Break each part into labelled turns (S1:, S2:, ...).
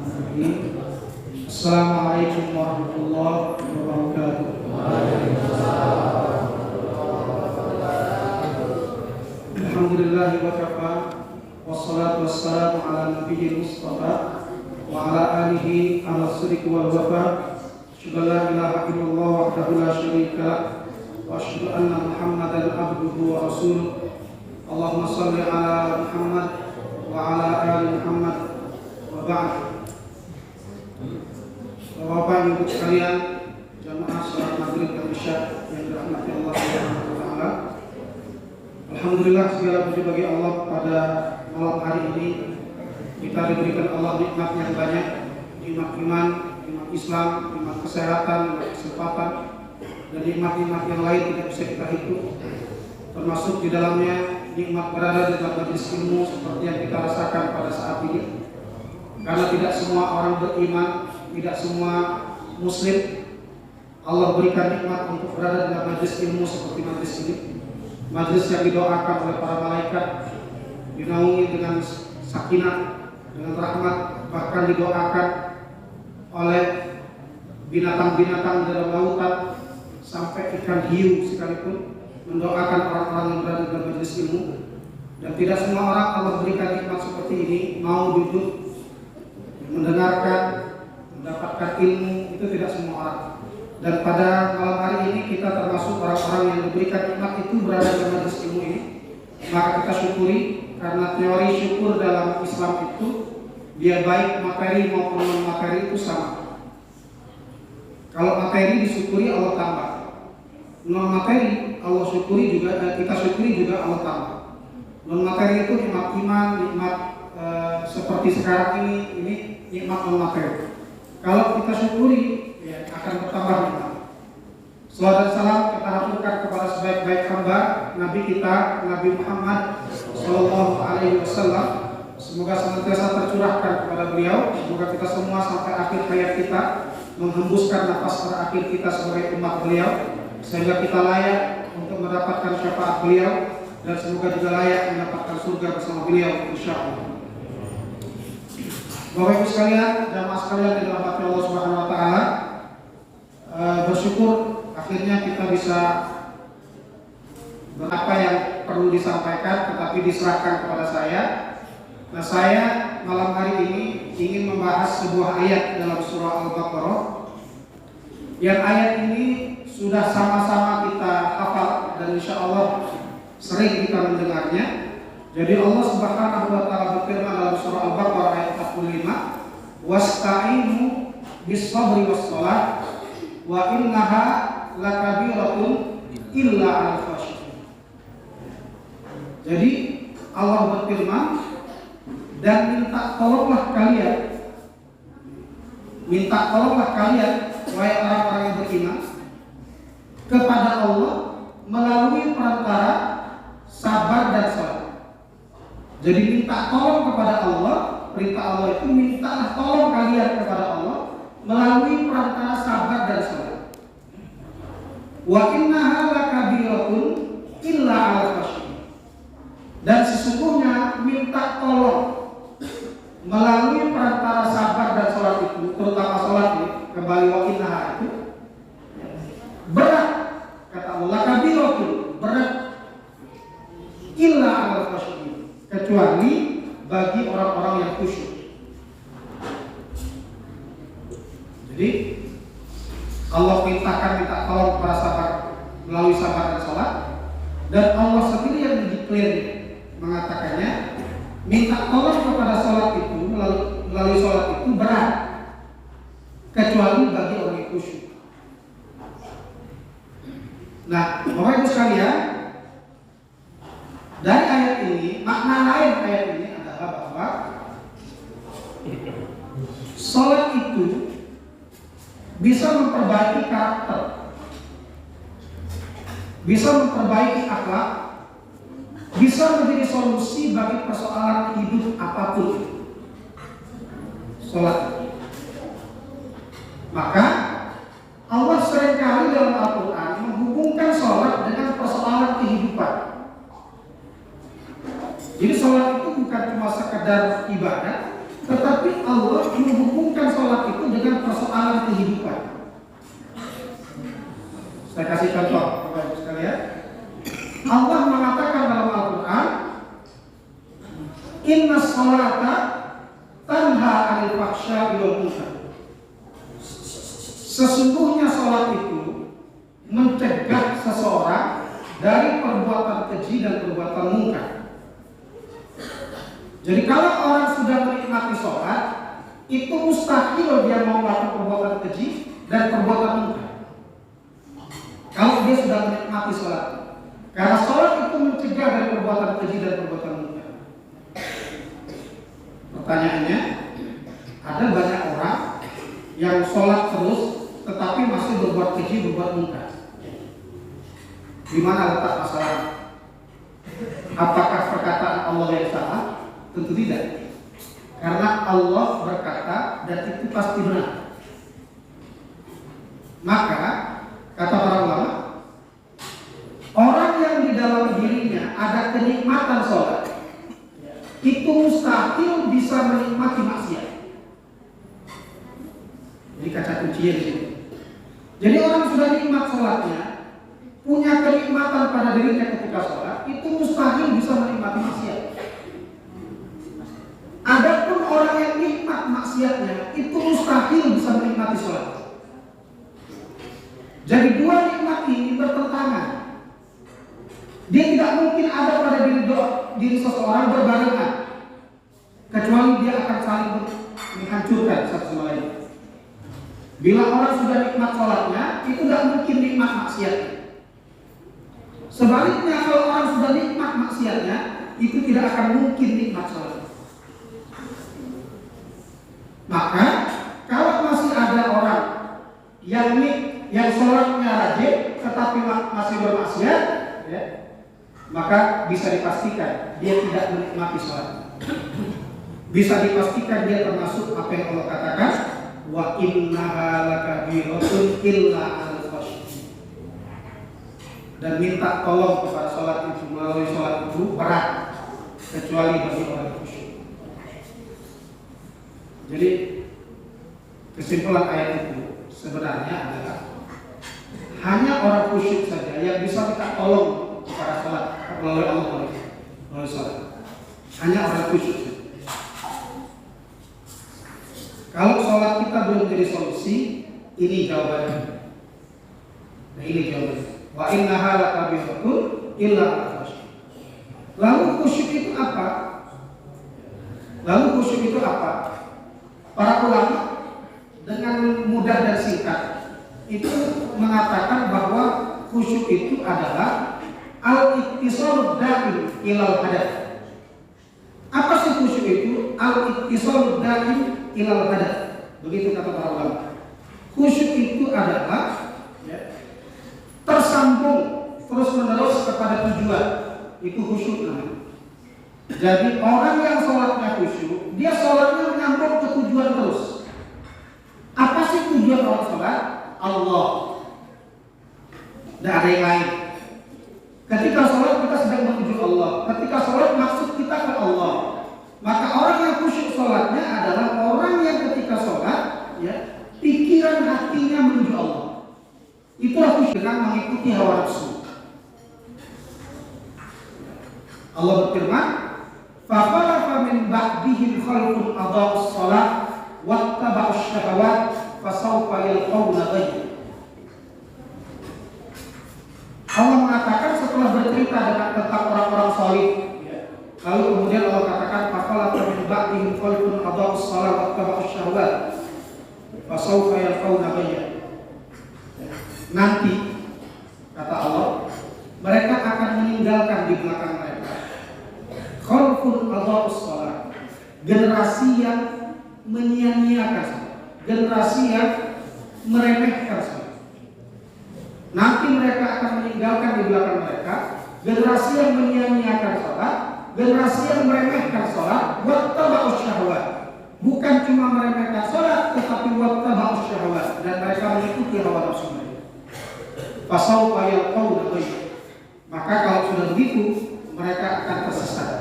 S1: Assalamualaikum warahmatullahi wabarakatuh. Alhamdulillah wa kafa wassalatu wassalamu ala nabiyil mustafa wa ala alihi ala sidqi wal wafa. Asyhadu an la ilaha illallah wahdahu la syarika lah wa asyhadu anna Muhammadan abduhu wa rasuluh. Allahumma shalli ala Muhammad wa ala ali Muhammad wa ba'd. Bapak Ibu sekalian, jamaah salat maghrib dan isya yang dirahmati Allah Subhanahu wa taala. Alhamdulillah, segala puji bagi Allah pada malam hari ini kita diberikan Allah nikmat yang banyak, nikmat iman, nikmat Islam, nikmat kesehatan, nikmat kesempatan, dan nikmat-nikmat yang lain tidak bisa kita hitung. Termasuk di dalamnya nikmat berada di dalam majelis ilmu seperti yang kita rasakan pada saat ini. Karena tidak semua orang beriman, tidak semua muslim Allah berikan nikmat untuk berada dalam majelis ilmu seperti majelis ini. Majelis yang didoakan oleh para malaikat, dinaungi dengan sakinah, dengan rahmat, bahkan didoakan oleh binatang-binatang dalam lautan sampai ikan hiu sekalipun mendoakan orang-orang yang berada dalam majelis ilmu. Dan tidak semua orang Allah berikan nikmat seperti ini mau duduk mendengarkan, mendapatkan ilmu, itu tidak semua orang. Dan pada malam hari ini kita termasuk orang-orang yang diberikan nikmat itu berada dalam majelis ilmu ini. Maka kita syukuri, karena teori syukur dalam Islam itu dia baik materi maupun non materi itu sama. Kalau materi disyukuri Allah tambah, non materi Allah syukuri juga, kita syukuri juga Allah tambah. Non materi itu nikmat iman, nikmat seperti sekarang ini nikmat non materi. Kalau kita syukuri, ya akan bertambah nikmat. Salawat dan salam kita haturkan kepada sebaik-baik hamba Nabi kita, Nabi Muhammad Sallallahu Alaihi Wasallam. Semoga senantiasa tercurahkan kepada beliau. Semoga kita semua sampai akhir hayat kita menghembuskan nafas terakhir kita sebagai umat beliau, sehingga kita layak untuk mendapatkan syafaat beliau, dan semoga juga layak mendapatkan surga bersama beliau, insyaallah. Bapak Ibu sekalian, jamaah sekalian yang dirahmati Allah Subhanahu wa taala, bersyukur akhirnya kita bisa berapa yang perlu disampaikan tetapi diserahkan kepada saya. Nah, saya malam hari ini ingin membahas sebuah ayat dalam surah Al-Baqarah. Yang ayat ini sudah sama-sama kita hafal dan insya Allah sering kita mendengarnya. Jadi Allah Subhanahu wa taala berfirman dalam surah Al-Baqarah ayat 45, "Wasta'inu bis-sabri was-shalah wa innaha lakabiratun illa 'alal khashiyin." Jadi Allah berfirman, dan minta tolonglah kalian wahai orang-orang yang beriman kepada Allah melalui perantara sabar dan salat. Jadi minta tolong kepada Allah, perintah Allah itu mintalah tolong kalian kepada Allah melalui perantara sabar dan salat. Wa innaha lakabiratun illa 'alal khashiyin. Dan sesungguhnya minta tolong melalui perantara sabar dan salat itu, terutama salat ini, kembali wa innaha itu berat, kata Allah, lakabiratun, berat illa 'alal khashiyin, kecuali bagi orang-orang yang khusyuk. Jadi Allah minta tolong kepada sabar melalui sabar dan salat, dan Allah sendiri yang mendeklar mengatakannya, minta tolong kepada salat itu melalui salat itu berat, kecuali bagi orang yang khusyuk. Nah, Bapak Ibu sekalian, dari ayat ini, makna lain ayat ini adalah bahwa salat itu bisa memperbaiki karakter, bisa memperbaiki akhlak, bisa menjadi solusi bagi persoalan hidup apapun. Salat. Maka Allah seringkali dalam Al-Quran menghubungkan salat dengan persoalan kehidupan. Jadi salat itu bukan cuma sekedar ibadah, Tetapi Allah menghubungkan sholat itu dengan persoalan kehidupan. Saya kasih contoh, Bapak Ibu sekalian. Allah mengatakan dalam Al-Quran, Inna sholata tanha 'anil fahsya'i wal munkar. Sesungguhnya sholat itu mencegah seseorang dari perbuatan keji dan perbuatan mungkar. Jadi kalau orang sudah menikmati sholat, itu mustahil dia mau melakukan perbuatan keji dan perbuatan mungkar. Kalau dia sudah menikmati sholat, karena sholat itu mencegah dari perbuatan keji dan perbuatan mungkar. Pertanyaannya, ada banyak orang yang sholat terus, tetapi masih berbuat keji, berbuat mungkar. Di mana letak masalah? Apakah perkataan Allah yang salah? Tentu tidak. Karena Allah berkata dan itu pasti benar. Maka kata para ulama, orang yang di dalam dirinya ada kenikmatan sholat, itu mustahil bisa menikmati maksiat. Jadi kaca kuncinya di sini. Jadi orang sudah nikmat sholatnya, punya kenikmatan pada dirinya ketika sholat, itu mustahil bisa menikmati maksiat. Adapun orang yang nikmat maksiatnya, itu mustahil bisa menikmati sholat. Jadi dua nikmat ini bertentangan. Dia tidak mungkin ada pada diri seseorang berbarengan, kecuali dia akan saling menghancurkan satu sama lain. Bila orang sudah nikmat sholatnya, itu tidak mungkin nikmat maksiatnya. Sebaliknya kalau orang sudah nikmat maksiatnya, itu tidak akan mungkin nikmat sholat. Maka kalau masih ada orang yang sholatnya rajin tetapi masih bermaksiat, ya, maka bisa dipastikan dia tidak menikmati sholat. Bisa dipastikan dia termasuk apa yang Allah katakan, wa innaha lakabiratun illa 'alal khashiyin. Dan minta tolong kepada sholat itu melalui sholat itu berat kecuali bagi orang khusyuk. Jadi kesimpulan ayat itu sebenarnya adalah hanya orang khusyuk saja yang bisa minta tolong kepada sholat melalui Allah melalui sholat. Hanya orang khusyuk saja. Kalau sholat kita belum jadi solusi, ini jawabannya. Nah ini jawabannya. Wa innaha lakabiratun illa 'alal khashiyin. Lalu khusyuk itu apa? Para ulama dengan mudah dan singkat itu mengatakan bahwa khusyuk itu adalah al-ittisalud daim ilal hadath. Apa sih khusyuk itu? Al-ittisalud daim ilal hadath. Begitu kata para ulama. Khusyuk itu adalah tersambung terus-menerus kepada tujuan. Itu khusyuk namanya. Jadi orang yang sholatnya khusyuk, dia sholatnya menyambung ke tujuan terus. Apa sih tujuan orang sholat? Allah. Tidak ada yang lain. Ketika sholat kita sedang menuju Allah. Ketika sholat maksud kita ke Allah. Maka orang yang khusyuk sholatnya adalah orang yang ketika sholat, ya, pikiran hatinya menuju Allah. Itulah khusyuk dengan mengikuti hawa nafsu. Allah berfirman, فَخَلَفَ مِنْ بَعْدِهِمْ خَلْفٌ أَضَاعُوا الصَّلَاةَ وَاتَّبَعُوا الشَّهَوَاتِ فَسَوْفَ يَلْقَوْنَ غَيًّا. Allah mengatakan setelah bercerita tentang orang-orang salih, lalu kemudian Allah katakan فَخَلَفَ مِنْ بَعْدِهِمْ خَلْفٌ أَضَاعُوا الصَّلَاةَ وَاتَّبَعُوا الشَّهَوَاتِ فَسَوْفَ يَلْقَوْنَ غَيًّا. Nanti kata Allah, mereka akan meninggalkan di belakang mereka khalqun adha'us shalah, generasi yang menyia-nyiakan salat, generasi yang meremehkan salat. Nanti mereka akan meninggalkan di belakang mereka generasi yang menyia-nyiakan salat, generasi yang meremehkan salat, wattaba'us syahwat. Bukan cuma meremehkan salat, tetapi wattaba'us syahwat, dan mereka mengikuti hawa nafsu mereka. Fasawfa yalqawna ghayya. Maka kalau sudah begitu, mereka akan tersesat.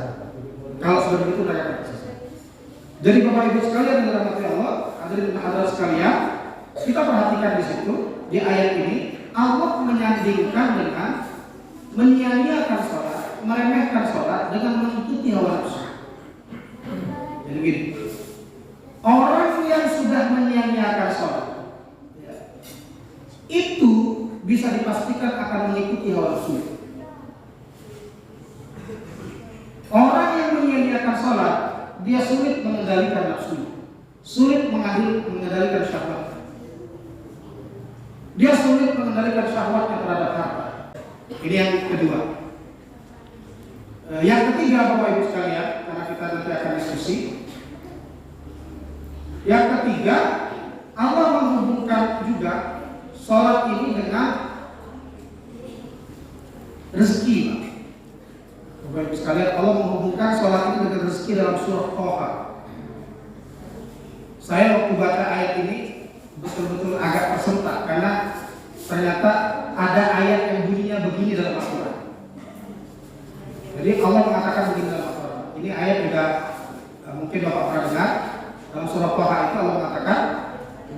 S1: Kalau sudah begitu mereka akan tersesat. Jadi Bapak Ibu sekalian yang dirahmati Allah, hadirin dan hadirat sekalian, kita perhatikan di situ di ayat ini Allah menyandingkan dengan menyia-nyiakan sholat, meremehkan sholat dengan mengikuti hawa nafsu. Jadi begini, orang yang sudah menyia-nyiakan sholat itu bisa dipastikan akan mengikuti hawa nafsu. Orang yang menyia-nyiakan sholat, dia sulit mengendalikan nafsu, sulit mengendalikan syahwat. Dia sulit mengendalikan syahwatnya terhadap harta. Ini yang kedua. Yang ketiga Bapak Ibu sekalian, karena kita nanti akan diskusi. Yang ketiga, Allah menghubungkan juga sholat ini dengan rezeki. Bapak Ibu sekalian, Allah menghubungkan sholat ini dengan rezeki dalam surah Thaha. Saya waktu baca ayat ini betul-betul agak tersentak karena ternyata ada ayat yang bunyinya begini dalam Al-Quran. Jadi Allah mengatakan begini dalam Al-Quran. Ini ayat juga mungkin Bapak pernah dengar. Dalam surah Thaha itu Allah mengatakan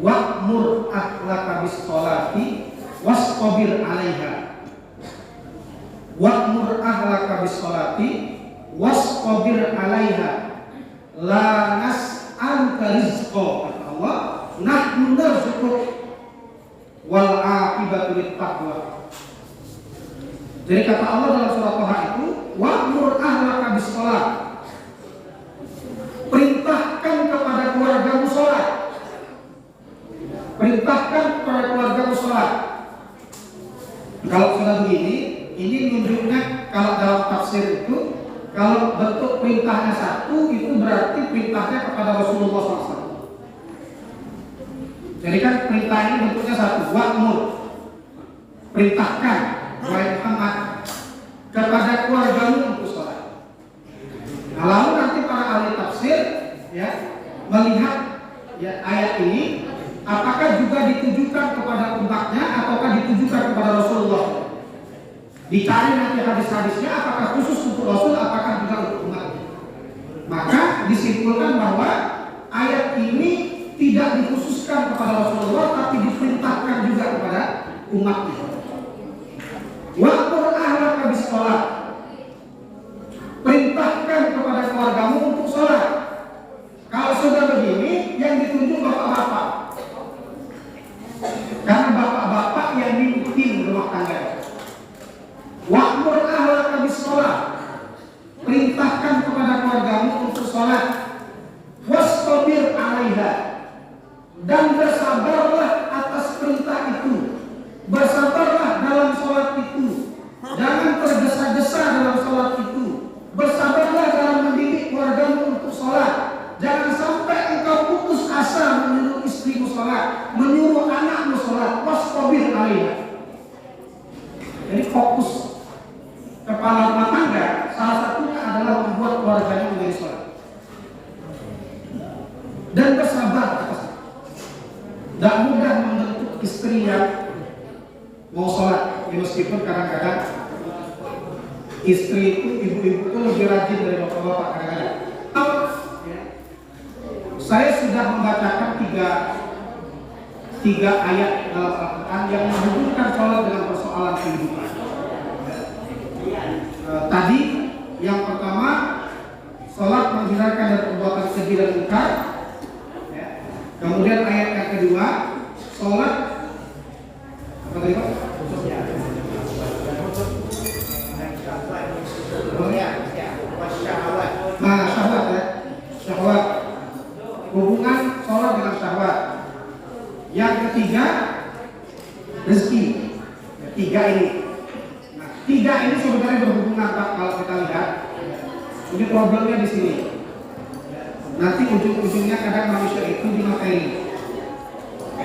S1: wa'mur ahlaka bis-sholati wastabir 'alaiha. Wa'mur ahlaka bis-sholati wastabir 'alaiha. La nas'aluka rizqa, kata Allah, nahnu narzuquk wal 'aqibatu lit-taqwa. Jadi kata Allah dalam surah Thaha itu wa'mur ahlaka bis-sholat, perintahkan kepada keluargamu sholat. Perintahkan kepada keluargamu sholat. Kalau sudah begini, ini menunjukkan kalau dalam tafsir itu, kalau bentuk perintahnya satu, itu berarti perintahnya kepada Rasulullah SAW. Jadi kan perintah ini bentuknya satu, wa'mur, perintahkan wahai Muhammad kepada keluargamu untuk sholat. Nah, lalu nanti para ahli tafsir ya melihat ya ayat ini apakah juga ditujukan kepada umatnya ataukah ditujukan kepada Rasulullah. Dicari nanti hadis-hadisnya apakah khusus untuk Rasul, apakah juga untuk umatnya. Maka disimpulkan bahwa ayat ini tidak dikhususkan kepada Rasulullah tapi diperintahkan juga kepada umatnya. Wa'mur ahlaka bis-sholat, perintahkan kepada keluargamu untuk sholat. Kalau sudah begini, yang ditunjuk bapak-bapak, karena bapak-bapak yang mimpin rumah tangga. Wa'mur ahlaka bis-sholat, perintahkan kepada keluargamu untuk sholat. Wastabir 'alaiha, dan bersabarlah atas perintah itu. Bersabarlah dalam sholat itu. Jangan tergesa-gesa dalam sholat itu. Bersabarlah dalam mendidik keluargamu untuk sholat. Jangan sampai engkau putus asa menyuruh istrimu sholat, menyuruh anakmu sholat. Wastabir 'alaiha. Jadi fokus kepala rumah tangga salah satunya adalah membuat keluarganya menjadi sholat. Dan bersabar atas itu. Tidak mudah membentuk istri yang mau sholat, ya, meskipun kadang-kadang istri itu, ibu-ibu itu lebih rajin dari bapak-bapak kadang-kadang. Saya sudah membacakan tiga ayat dalam Al-Quran yang menghubungkan sholat dengan persoalan kehidupan. Tadi yang pertama, sholat menghindarkan dari perbuatan keji dan munkar. Kemudian ayat yang kedua, sholat apa tadi Pak? Nah, syahwat ya, syahwat, hubungan sholat dengan syahwat. Yang ketiga, rezeki. Tiga ini. Nah, tiga ini sebenarnya berhubungan Pak kalau kita lihat. Ini problemnya di sini. Nanti ujung-ujungnya kadang manusia itu di materi.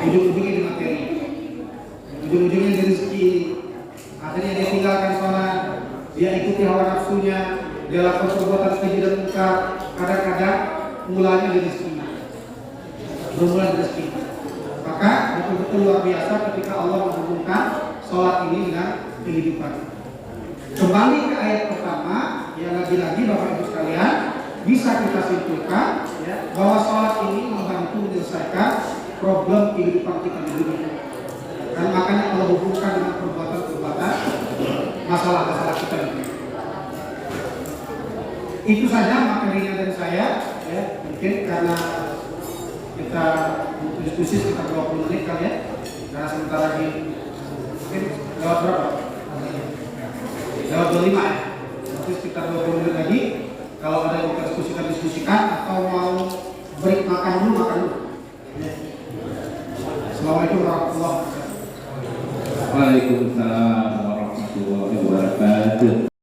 S1: Ujung-ujungnya di materi. Ujung-ujungnya di rezeki. Akhirnya dia tinggalkan sholat, dia ikuti hawa nafsunya, dia lakukan perbuatan keji dan munkar. Kadang-kadang mulanya di rezeki. Bermula di rezeki. Maka betul-betul luar biasa ketika Allah menghubungkan sholat ini dengan kehidupan. Kembali ke ayat pertama, yang lagi-lagi Bapak Ibu sekalian bisa kita simpulkan ya, bahwa sholat ini membantu menyelesaikan problem kehidupan kita di dunia. Dan makanya kalau hubungkan dengan perbuatan-perbuatan masalah-masalah kita di dunia. Itu saja materinya dari saya, ya. Mungkin karena kita diskusi sekitar 20 menit kali ya, karena sebentar lagi mungkin lewat berapa? Lewat 25 ya. Nanti sekitar 20 menit lagi. Kalau ada yang mau diskusikan atau mau break makan dulu. Ya. Assalamualaikum warahmatullahi wabarakatuh.
S2: Waalaikumsalam warahmatullahi wabarakatuh.